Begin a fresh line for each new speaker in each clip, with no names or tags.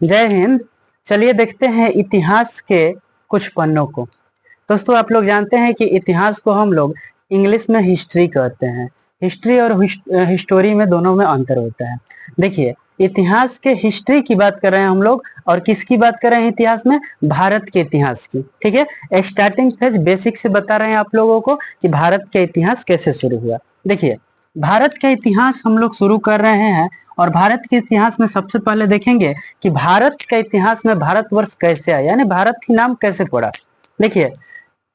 जय हिंद। चलिए देखते हैं इतिहास के कुछ पन्नों को। दोस्तों, आप लोग जानते हैं कि इतिहास को हम लोग इंग्लिश में हिस्ट्री कहते हैं। हिस्ट्री और हिस्टोरी में दोनों में अंतर होता है। देखिए, इतिहास के हिस्ट्री की बात कर रहे हैं हम लोग, और किसकी बात कर रहे हैं इतिहास में? भारत के इतिहास की। ठीक है, स्टार्टिंग फेज बेसिक से बता रहे हैं आप लोगों को कि भारत का इतिहास कैसे शुरू हुआ। देखिए, भारत का इतिहास हम लोग शुरू कर रहे हैं, और भारत के इतिहास में सबसे पहले देखेंगे कि भारत का इतिहास में भारतवर्ष कैसे आया, यानी भारत की नाम कैसे पड़ा। देखिए,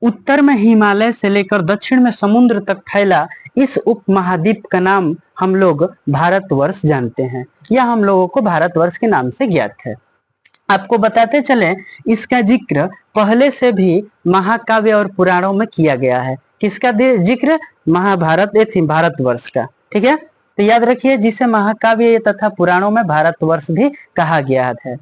उत्तर में हिमालय से लेकर दक्षिण में समुद्र तक फैला इस उपमहाद्वीप का नाम हम लोग भारतवर्ष जानते हैं, या हम लोगों को भारतवर्ष के नाम से ज्ञात है। आपको बताते चले, इसका जिक्र पहले से भी महाकाव्य और पुराणों में किया गया है। किसका जिक्र? महाभारत भारतवर्ष का। ठीक है, तो याद रखिए, जिसे महाकाव्य तथा पुराणों में भारतवर्ष भी कहा गया है।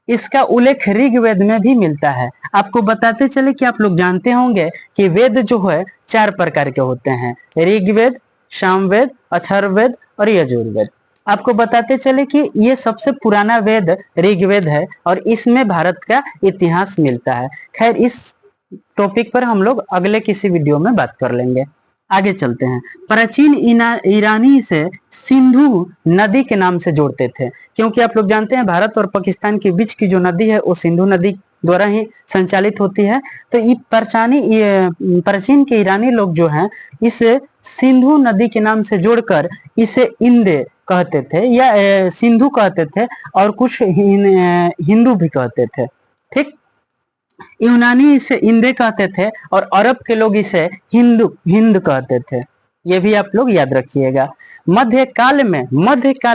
इसका उल्लेख ऋग्वेद में भी मिलता है। आपको बताते चले कि आप लोग जानते होंगे कि वेद जो है 4 प्रकार के होते हैं: ऋग्वेद, सामवेद, अथर्ववेद और यजुर्वेद। आपको बताते चले कि ये सबसे पुराना वेद ऋग्वेद है, और इसमें भारत का इतिहास मिलता है। खैर, इस टॉपिक पर हम लोग अगले किसी वीडियो में बात कर लेंगे। आगे चलते हैं। प्राचीन ईरानी से सिंधु नदी के नाम से जोड़ते थे, क्योंकि आप लोग जानते हैं भारत और पाकिस्तान के बीच की जो नदी है वो सिंधु नदी द्वारा ही संचालित होती है। तो ये प्राचीन के ईरानी लोग जो हैं, इसे सिंधु नदी के नाम से जोड़कर इसे इंदे कहते थे, या सिंधु कहते थे, और कुछ हिंदू भी कहते थे। ठीक, यूनानी इसे इंदे कहते थे, और अरब के लोग इसे हिंद कहते थे। ये भी आप लोग याद रखिएगा। मध्यकाल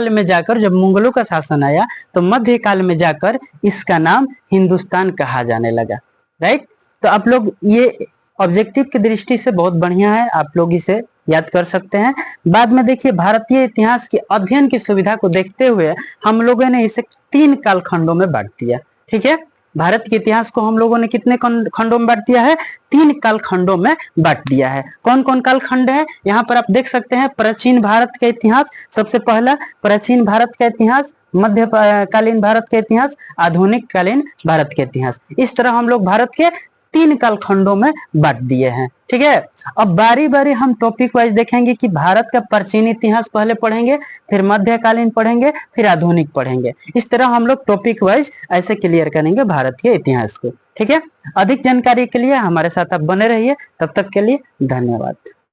में जाकर जब मुगलों का शासन आया, तो मध्यकाल में जाकर इसका नाम हिंदुस्तान कहा जाने लगा। राइट, तो आप लोग ये ऑब्जेक्टिव की दृष्टि से बहुत बढ़िया है, आप लोग इसे याद कर सकते हैं। बाद में देखिए, भारतीय इतिहास के अध्ययन की सुविधा को देखते हुए हम लोगों ने इसे 3 कालखंडों में बांट दिया। ठीक है, भारत के इतिहास को हम लोगों ने कितने खंडों में बांट दिया है? 3 कालखंडों में बांट दिया है। कौन कौन कालखंड है? यहाँ पर आप देख सकते हैं। प्राचीन भारत का इतिहास, सबसे पहला प्राचीन भारत का इतिहास, मध्यकालीन भारत का इतिहास, आधुनिक कालीन भारत के इतिहास। इस तरह हम लोग भारत के 3 कालखंडों में बांट दिए हैं। ठीक है, अब बारी बारी हम टॉपिक वाइज देखेंगे कि भारत का प्राचीन इतिहास पहले पढ़ेंगे, फिर मध्यकालीन पढ़ेंगे, फिर आधुनिक पढ़ेंगे। इस तरह हम लोग टॉपिक वाइज ऐसे क्लियर करेंगे भारत के इतिहास को। ठीक है, अधिक जानकारी के लिए हमारे साथ आप बने रहिए। तब तक के लिए धन्यवाद।